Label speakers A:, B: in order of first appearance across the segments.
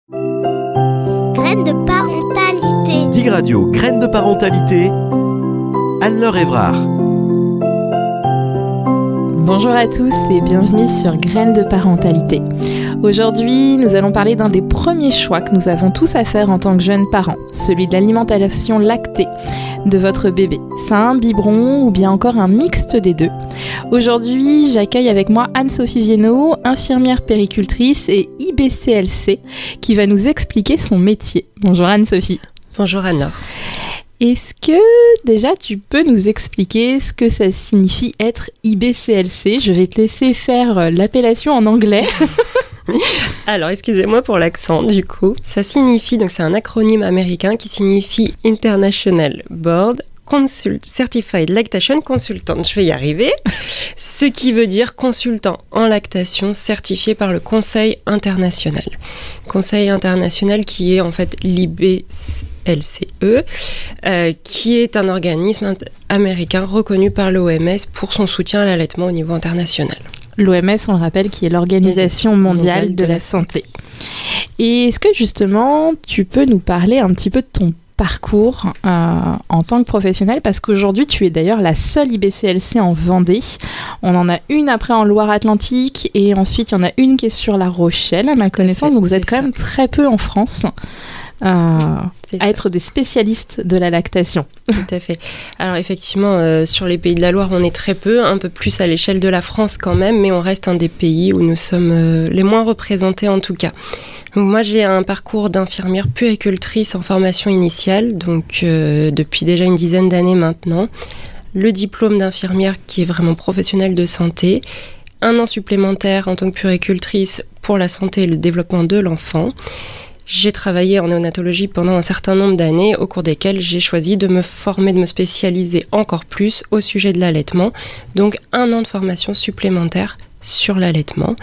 A: Graines de parentalité.
B: Dig Radio, Graines de parentalité. Anne-Laure Évrard.
C: Bonjour à tous et bienvenue sur Graines de parentalité. Aujourd'hui, nous allons parler d'un des premiers choix que nous avons tous à faire en tant que jeunes parents, celui de l'alimentation lactée de votre bébé. Sein, biberon ou bien encore un mixte des deux. Aujourd'hui, j'accueille avec moi Anne-Sophie Viennot, infirmière péricultrice et IBCLC, qui va nous expliquer son métier. Bonjour Anne-Sophie.
D: Bonjour Anne-Laure.
C: Est-ce que déjà tu peux nous expliquer ce que ça signifie être IBCLC ? Je vais te laisser faire l'appellation en anglais.
D: Alors, excusez-moi pour l'accent, du coup. Ça signifie, donc c'est un acronyme américain qui signifie International Board Certified Lactation Consultant. Je vais y arriver. Ce qui veut dire consultant en lactation certifié par le Conseil international. Conseil international qui est en fait l'IBCLCE, qui est un organisme américain reconnu par l'OMS pour son soutien à l'allaitement au niveau international.
C: L'OMS, on le rappelle, qui est l'Organisation mondiale de la santé. Et est-ce que justement, tu peux nous parler un petit peu de ton parcours en tant que professionnel, parce qu'aujourd'hui tu es d'ailleurs la seule IBCLC en Vendée. On en a une après en Loire-Atlantique et ensuite il y en a une qui est sur La Rochelle à ma connaissance, donc vous êtes quand même très peu en France à être des spécialistes de la lactation.
D: Tout à fait. Alors effectivement, sur les pays de la Loire, on est très peu, un peu plus à l'échelle de la France quand même, mais on reste un des pays où nous sommes les moins représentés en tout cas. Donc moi, j'ai un parcours d'infirmière puéricultrice en formation initiale, donc depuis déjà une dizaine d'années maintenant. Le diplôme d'infirmière qui est vraiment professionnelle de santé. 1 an supplémentaire en tant que puéricultrice pour la santé et le développement de l'enfant. J'ai travaillé en néonatologie pendant un certain nombre d'années, au cours desquelles j'ai choisi de me former, de me spécialiser encore plus au sujet de l'allaitement. Donc 1 an de formation supplémentaire sur l'allaitement.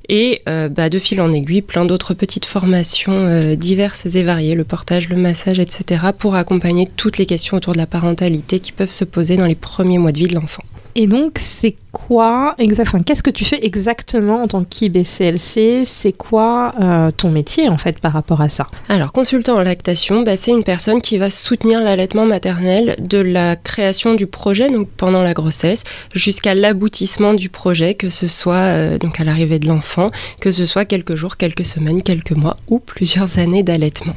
D: Et de fil en aiguille, plein d'autres petites formations diverses et variées, le portage, le massage, etc., pour accompagner toutes les questions autour de la parentalité qui peuvent se poser dans les premiers mois de vie de l'enfant.
C: Et donc, c'est quoi exactement, qu'est-ce que tu fais exactement en tant qu'IBCLC ? C'est quoi ton métier en fait par rapport à ça ?
D: Alors, consultant en lactation, c'est une personne qui va soutenir l'allaitement maternel de la création du projet, donc pendant la grossesse, jusqu'à l'aboutissement du projet, que ce soit donc à l'arrivée de l'enfant, que ce soit quelques jours, quelques semaines, quelques mois ou plusieurs années d'allaitement.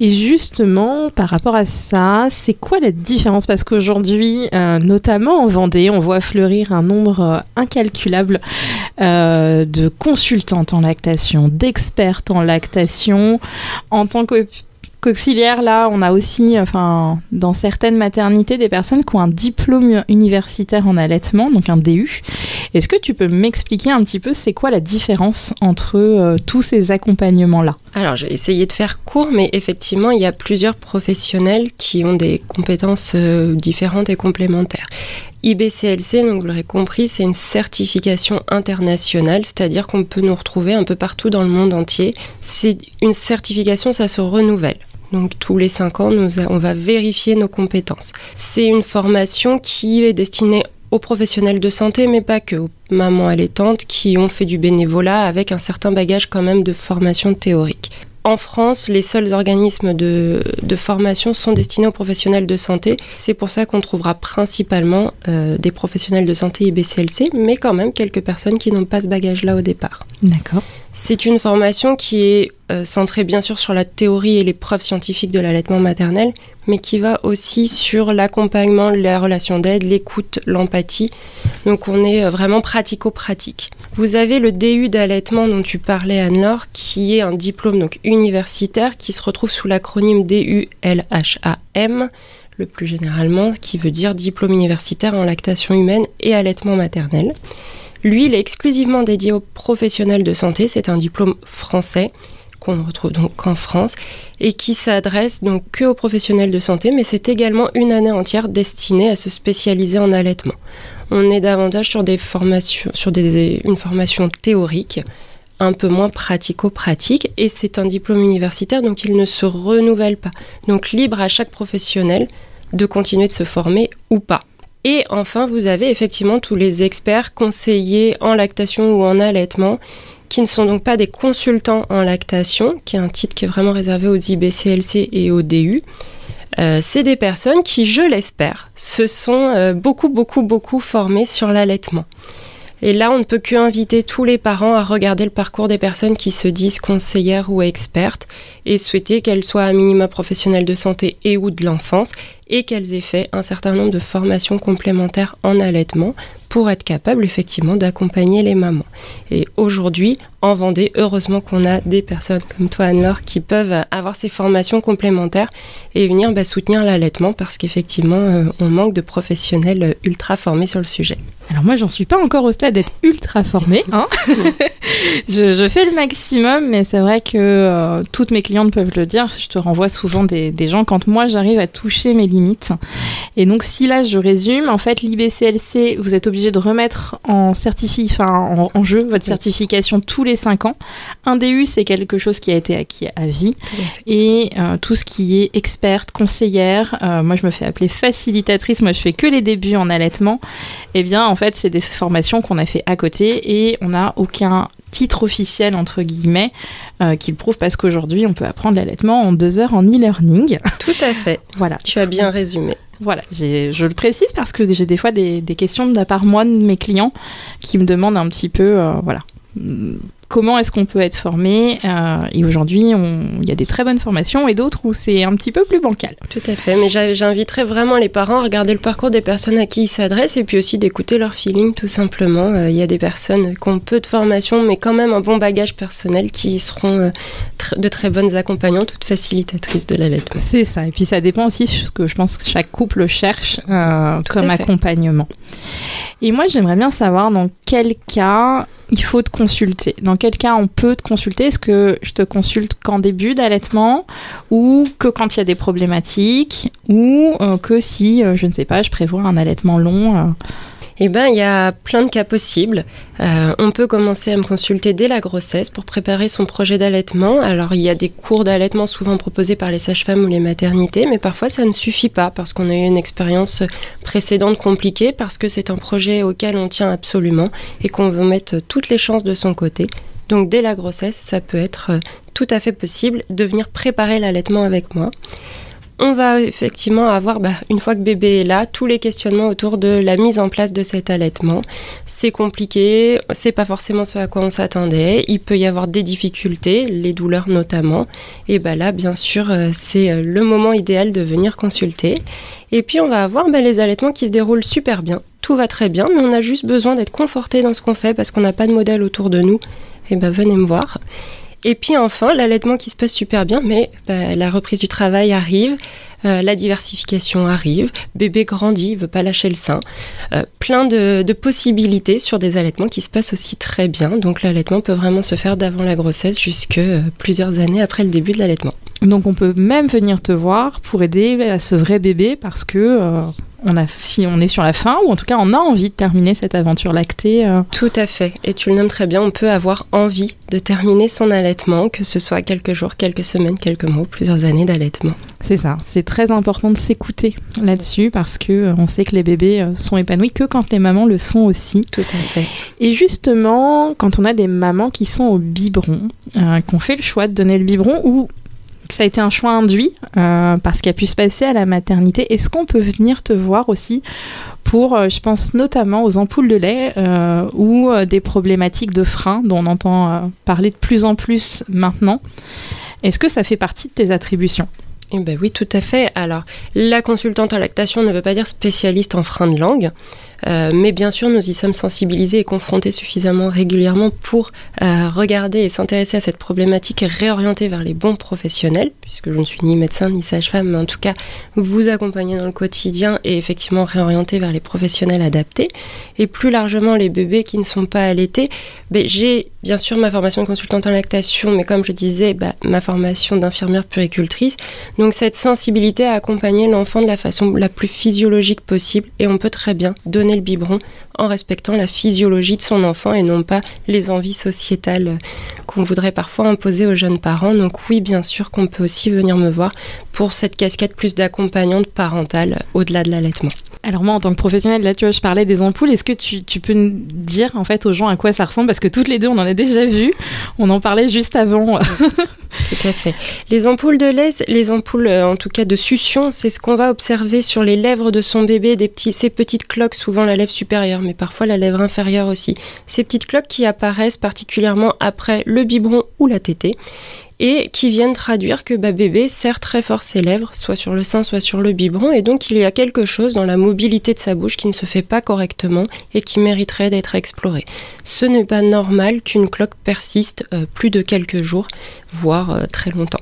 C: Et justement, par rapport à ça, c'est quoi la différence ? Parce qu'aujourd'hui, notamment en Vendée, on voit fleurir un nombre incalculable de consultantes en lactation, d'expertes en lactation. En tant qu'auxiliaire, là, on a aussi, dans certaines maternités, des personnes qui ont un diplôme universitaire en allaitement, donc un DU. Est-ce que tu peux m'expliquer un petit peu c'est quoi la différence entre tous ces accompagnements-là ?
D: Alors, je vais essayer de faire court, mais effectivement, il y a plusieurs professionnels qui ont des compétences différentes et complémentaires. IBCLC, donc vous l'aurez compris, c'est une certification internationale, c'est-à-dire qu'on peut nous retrouver un peu partout dans le monde entier. C'est une certification, ça se renouvelle. Donc tous les 5 ans, on va vérifier nos compétences. C'est une formation qui est destinée aux professionnels de santé, mais pas que, aux mamans allaitantes qui ont fait du bénévolat avec un certain bagage quand même de formation théorique. En France, les seuls organismes de formation sont destinés aux professionnels de santé. C'est pour ça qu'on trouvera principalement des professionnels de santé IBCLC, mais quand même quelques personnes qui n'ont pas ce bagage-là au départ.
C: D'accord.
D: C'est une formation qui est centrée bien sûr sur la théorie et les preuves scientifiques de l'allaitement maternel, mais qui va aussi sur l'accompagnement, la relation d'aide, l'écoute, l'empathie. Donc on est vraiment pratico-pratique. Vous avez le DU d'allaitement dont tu parlais, Anne-Laure, qui est un diplôme donc universitaire qui se retrouve sous l'acronyme DULHAM, le plus généralement, qui veut dire diplôme universitaire en lactation humaine et allaitement maternel. Lui, il est exclusivement dédié aux professionnels de santé. C'est un diplôme français qu'on retrouve donc qu'en France et qui s'adresse donc que aux professionnels de santé, mais c'est également une année entière destinée à se spécialiser en allaitement. On est davantage sur des formations, une formation théorique, un peu moins pratico-pratique, et c'est un diplôme universitaire, donc il ne se renouvelle pas. Donc libre à chaque professionnel de continuer de se former ou pas. Et enfin, vous avez effectivement tous les experts conseillers en lactation ou en allaitement qui ne sont donc pas des consultants en lactation, qui est un titre qui est vraiment réservé aux IBCLC et aux DU. C'est des personnes qui, je l'espère, se sont beaucoup formées sur l'allaitement. Et là, on ne peut qu'inviter tous les parents à regarder le parcours des personnes qui se disent conseillères ou expertes et souhaiter qu'elles soient à minima professionnelles de santé et ou de l'enfance et qu'elles aient fait un certain nombre de formations complémentaires en allaitement pour être capables effectivement d'accompagner les mamans. Et aujourd'hui, en Vendée, heureusement qu'on a des personnes comme toi, Anne-Laure, qui peuvent avoir ces formations complémentaires et venir soutenir l'allaitement parce qu'effectivement, on manque de professionnels ultra formés sur le sujet.
C: Alors moi, j'en suis pas encore au stade d'être ultra formée. Hein. je fais le maximum, mais c'est vrai que toutes mes clientes peuvent le dire. Je te renvoie souvent des gens quand moi, j'arrive à toucher mes limites. Et donc, si là, je résume, en fait, l'IBCLC, vous êtes obligé de remettre en jeu votre certification tous les 5 ans. Un DU, c'est quelque chose qui a été acquis à vie. Et tout ce qui est experte, conseillère, moi, je me fais appeler facilitatrice. Moi, je fais que les débuts en allaitement. Eh bien, en fait, c'est des formations qu'on a fait à côté et on n'a aucun titre officiel, entre guillemets, qui le prouve parce qu'aujourd'hui, on peut apprendre l'allaitement en 2 heures en e-learning.
D: Tout à fait. Voilà. Tu as bien résumé.
C: Voilà, je le précise parce que j'ai des fois des questions de la part moi de mes clients qui me demandent un petit peu, comment est-ce qu'on peut être formé et aujourd'hui, il y a des très bonnes formations et d'autres où c'est un petit peu plus bancal.
D: Tout à fait, mais j'inviterais vraiment les parents à regarder le parcours des personnes à qui ils s'adressent et puis aussi d'écouter leur feeling tout simplement. Il y a des personnes qui ont peu de formation mais quand même un bon bagage personnel qui seront de très bonnes accompagnantes, toutes facilitatrices de l'allaitement.
C: C'est ça, et puis ça dépend aussi de ce que je pense que chaque couple cherche comme accompagnement. Et moi, j'aimerais bien savoir dans quel cas il faut te consulter. Dans quel cas on peut te consulter? Est-ce que je te consulte qu'en début d'allaitement ou que quand il y a des problématiques ou que si, je ne sais pas, je prévois un allaitement long
D: Eh bien, il y a plein de cas possibles. On peut commencer à me consulter dès la grossesse pour préparer son projet d'allaitement. Alors, il y a des cours d'allaitement souvent proposés par les sages-femmes ou les maternités, mais parfois ça ne suffit pas parce qu'on a eu une expérience précédente compliquée, parce que c'est un projet auquel on tient absolument et qu'on veut mettre toutes les chances de son côté. Donc, dès la grossesse, ça peut être tout à fait possible de venir préparer l'allaitement avec moi. On va effectivement avoir, une fois que bébé est là, tous les questionnements autour de la mise en place de cet allaitement. C'est compliqué, c'est pas forcément ce à quoi on s'attendait. Il peut y avoir des difficultés, les douleurs notamment. Et là, bien sûr, c'est le moment idéal de venir consulter. Et puis, on va avoir les allaitements qui se déroulent super bien. Tout va très bien, mais on a juste besoin d'être conforté dans ce qu'on fait parce qu'on n'a pas de modèle autour de nous. Et venez me voir. Et puis enfin, l'allaitement qui se passe super bien, mais la reprise du travail arrive, la diversification arrive, bébé grandit, il veut pas lâcher le sein. Plein de possibilités sur des allaitements qui se passent aussi très bien. Donc l'allaitement peut vraiment se faire d'avant la grossesse jusque plusieurs années après le début de l'allaitement.
C: Donc on peut même venir te voir pour aider à ce vrai bébé parce que on est sur la fin, ou en tout cas on a envie de terminer cette aventure lactée.
D: Tout à fait, et tu le nommes très bien, on peut avoir envie de terminer son allaitement, que ce soit quelques jours, quelques semaines, quelques mois, plusieurs années d'allaitement.
C: C'est ça, c'est très important de s'écouter là-dessus parce que on sait que les bébés sont épanouis que quand les mamans le sont aussi.
D: Tout à fait.
C: Et justement, quand on a des mamans qui sont au biberon, qu'on fait le choix de donner le biberon ou ça a été un choix induit parce qu'il a pu se passer à la maternité. Est-ce qu'on peut venir te voir aussi pour, je pense notamment aux ampoules de lait ou des problématiques de frein dont on entend parler de plus en plus maintenant? Est-ce que ça fait partie de tes attributions?
D: Eh oui, tout à fait. Alors, la consultante en lactation ne veut pas dire spécialiste en frein de langue, mais bien sûr, nous y sommes sensibilisés et confrontés suffisamment régulièrement pour regarder et s'intéresser à cette problématique et réorienter vers les bons professionnels, puisque je ne suis ni médecin ni sage-femme, mais en tout cas, vous accompagner dans le quotidien et effectivement réorienter vers les professionnels adaptés. Et plus largement, les bébés qui ne sont pas allaités, j'ai bien sûr ma formation de consultante en lactation, mais comme je disais, ma formation d'infirmière puéricultrice. Donc cette sensibilité à accompagner l'enfant de la façon la plus physiologique possible, et on peut très bien donner donner le biberon en respectant la physiologie de son enfant et non pas les envies sociétales qu'on voudrait parfois imposer aux jeunes parents. Donc oui, bien sûr qu'on peut aussi venir me voir pour cette casquette plus d'accompagnante parentale au-delà de l'allaitement.
C: Alors moi, en tant que professionnelle, là, tu vois, je parlais des ampoules. Est-ce que tu peux nous dire, en fait, aux gens à quoi ça ressemble? Parce que toutes les deux, on en a déjà vu. On en parlait juste avant.
D: Tout à fait. Les ampoules de lait, les ampoules, en tout cas de succion, c'est ce qu'on va observer sur les lèvres de son bébé, ces petites cloques, souvent la lèvre supérieure, mais parfois la lèvre inférieure aussi. Ces petites cloques qui apparaissent particulièrement après le biberon ou la tétée, et qui viennent traduire que bébé serre très fort ses lèvres, soit sur le sein, soit sur le biberon, et donc il y a quelque chose dans la mobilité de sa bouche qui ne se fait pas correctement et qui mériterait d'être exploré. Ce n'est pas normal qu'une cloque persiste plus de quelques jours, voire très longtemps.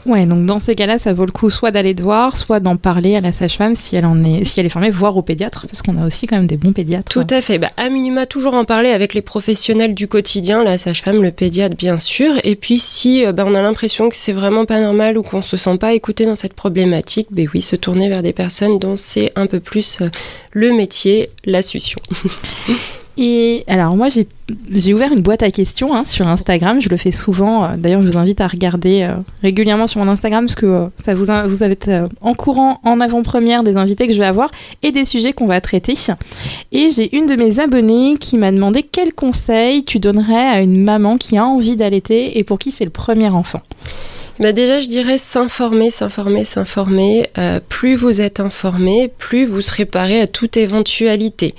C: Ouais, donc dans ces cas-là, ça vaut le coup soit d'aller te voir, soit d'en parler à la sage-femme si elle est formée, voire au pédiatre, parce qu'on a aussi quand même des bons pédiatres.
D: Tout à fait. À minima, toujours en parler avec les professionnels du quotidien, la sage-femme, le pédiatre, bien sûr. Et puis si on a l'impression que c'est vraiment pas normal ou qu'on se sent pas écouté dans cette problématique, oui, se tourner vers des personnes dont c'est un peu plus le métier, la succion.
C: Et alors moi j'ai ouvert une boîte à questions sur Instagram, je le fais souvent, d'ailleurs je vous invite à regarder régulièrement sur mon Instagram parce que ça vous avez en courant, en avant-première des invités que je vais avoir et des sujets qu'on va traiter. Et j'ai une de mes abonnées qui m'a demandé quel conseil tu donnerais à une maman qui a envie d'allaiter et pour qui c'est le premier enfant.
D: Déjà, je dirais s'informer. Plus vous êtes informé, plus vous serez paré à toute éventualité.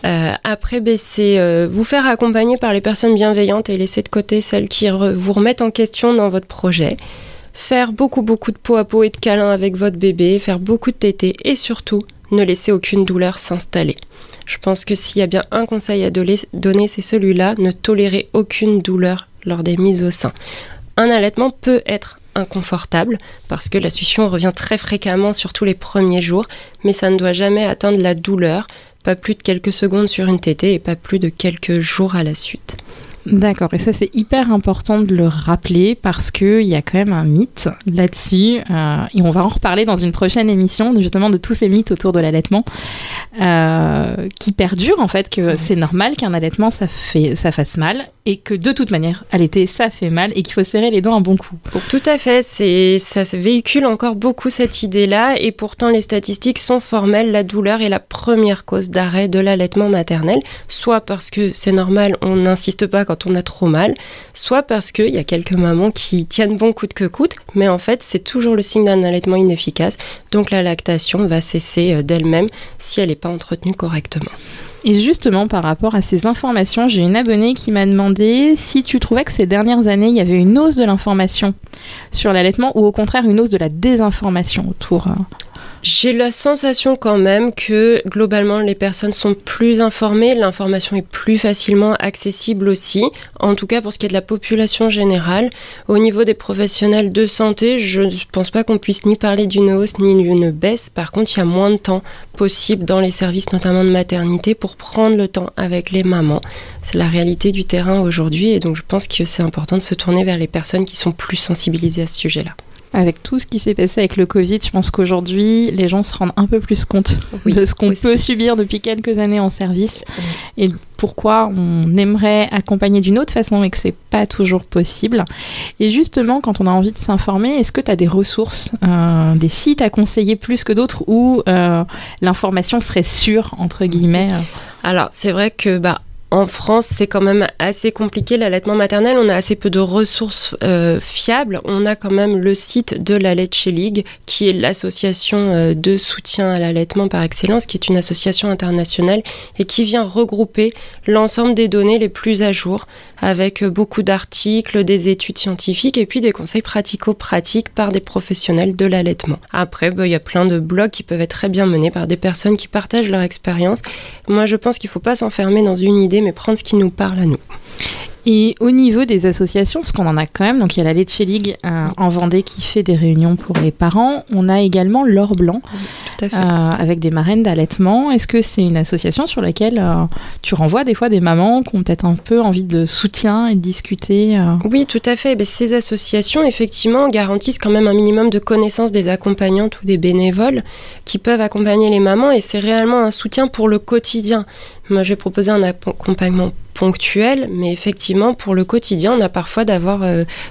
D: Après, c'est vous faire accompagner par les personnes bienveillantes et laisser de côté celles qui vous remettent en question dans votre projet. Faire beaucoup de peau à peau et de câlins avec votre bébé, faire beaucoup de tétés et surtout, ne laisser aucune douleur s'installer. Je pense que s'il y a bien un conseil à donner, c'est celui-là, ne tolérez aucune douleur lors des mises au sein. Un allaitement peut être inconfortable parce que la succion revient très fréquemment, surtout les premiers jours, mais ça ne doit jamais atteindre la douleur. Pas plus de quelques secondes sur une tétée et pas plus de quelques jours à la suite.
C: D'accord, et ça c'est hyper important de le rappeler parce qu'il y a quand même un mythe là-dessus et on va en reparler dans une prochaine émission justement de tous ces mythes autour de l'allaitement qui perdurent en fait, que c'est normal qu'un allaitement ça fasse mal et que de toute manière allaiter ça fait mal et qu'il faut serrer les dents un bon coup.
D: Tout à fait, ça se véhicule encore beaucoup cette idée-là et pourtant les statistiques sont formelles, la douleur est la première cause d'arrêt de l'allaitement maternel, soit parce que c'est normal, on n'insiste pas quand on a trop mal, soit parce qu'il y a quelques mamans qui tiennent bon coûte que coûte, mais en fait c'est toujours le signe d'un allaitement inefficace, donc la lactation va cesser d'elle-même si elle n'est pas entretenue correctement.
C: Et justement, par rapport à ces informations, j'ai une abonnée qui m'a demandé si tu trouvais que ces dernières années, il y avait une hausse de l'information sur l'allaitement ou au contraire une hausse de la désinformation autour.
D: J'ai la sensation quand même que globalement les personnes sont plus informées, l'information est plus facilement accessible aussi, en tout cas pour ce qui est de la population générale. Au niveau des professionnels de santé, je ne pense pas qu'on puisse ni parler d'une hausse ni d'une baisse, par contre il y a moins de temps possible dans les services notamment de maternité pour prendre le temps avec les mamans. C'est la réalité du terrain aujourd'hui et donc je pense que c'est important de se tourner vers les personnes qui sont plus sensibilisées à ce sujet-là.
C: Avec tout ce qui s'est passé avec le Covid, je pense qu'aujourd'hui, les gens se rendent un peu plus compte de ce qu'on peut subir depuis quelques années en service et pourquoi on aimerait accompagner d'une autre façon mais que c'est pas toujours possible. Et justement, quand on a envie de s'informer, est-ce que tu as des ressources, des sites à conseiller plus que d'autres où l'information serait sûre, entre guillemets
D: Alors, c'est vrai que en France, c'est quand même assez compliqué l'allaitement maternel. On a assez peu de ressources fiables. On a quand même le site de la Leche League, qui est l'association de soutien à l'allaitement par excellence, qui est une association internationale et qui vient regrouper l'ensemble des données les plus à jour, avec beaucoup d'articles, des études scientifiques et puis des conseils pratico-pratiques par des professionnels de l'allaitement. Après, il y a plein de blogs qui peuvent être très bien menés par des personnes qui partagent leur expérience. Moi, je pense qu'il ne faut pas s'enfermer dans une idée, mais prendre ce qui nous parle à nous.
C: Et au niveau des associations, parce qu'on en a quand même, donc il y a la Leche League en Vendée qui fait des réunions pour les parents. On a également l'Or Blanc,
D: Tout à fait.
C: avec des marraines d'allaitement. Est-ce que c'est une association sur laquelle tu renvoies des fois des mamans qui ont peut-être un peu envie de soutien et de discuter
D: Oui, tout à fait. Ces associations, effectivement, garantissent quand même un minimum de connaissances des accompagnantes ou des bénévoles qui peuvent accompagner les mamans, et c'est réellement un soutien pour le quotidien. Moi, j'ai proposé un accompagnement ponctuel, mais effectivement, pour le quotidien, on a parfois d'avoir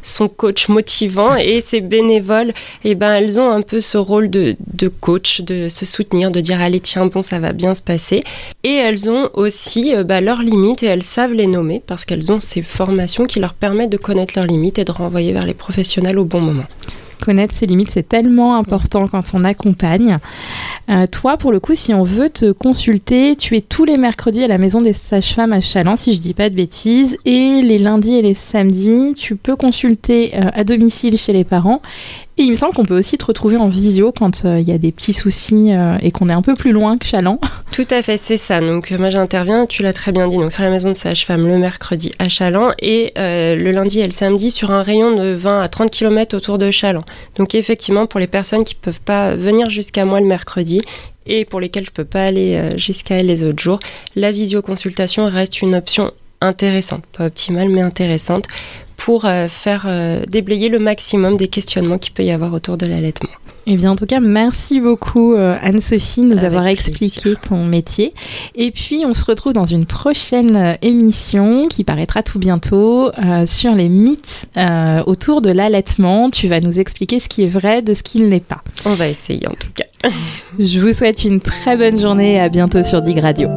D: son coach motivant, et ces bénévoles, elles ont un peu ce rôle de coach, de se soutenir, de dire « Allez, tiens, bon, ça va bien se passer ». Et elles ont aussi leurs limites, et elles savent les nommer, parce qu'elles ont ces formations qui leur permettent de connaître leurs limites et de renvoyer vers les professionnels au bon moment.
C: Connaître ses limites, c'est tellement important quand on accompagne. Toi, pour le coup, si on veut te consulter, tu es tous les mercredis à la Maison des Sages-Femmes à Challans, si je dis pas de bêtises, et les lundis et les samedis, tu peux consulter à domicile chez les parents. Et il me semble qu'on peut aussi te retrouver en visio quand il y a des petits soucis et qu'on est un peu plus loin que Challans.
D: Tout à fait, c'est ça. Donc moi j'interviens, tu l'as très bien dit, donc sur la Maison de Sage-Femme le mercredi à Challans, et le lundi et le samedi sur un rayon de 20 à 30 km autour de Challans. Donc effectivement, pour les personnes qui ne peuvent pas venir jusqu'à moi le mercredi et pour lesquelles je ne peux pas aller jusqu'à elles les autres jours, la visioconsultation reste une option intéressante, pas optimale mais intéressante, pour faire déblayer le maximum des questionnements qu'il peut y avoir autour de l'allaitement.
C: Eh bien, en tout cas, merci beaucoup Anne-Sophie de nous avoir expliqué ton métier. Et puis, on se retrouve dans une prochaine émission qui paraîtra tout bientôt sur les mythes autour de l'allaitement. Tu vas nous expliquer ce qui est vrai de ce qui ne l'est pas.
D: On va essayer en tout cas.
C: Je vous souhaite une très bonne journée et à bientôt sur Dig Radio.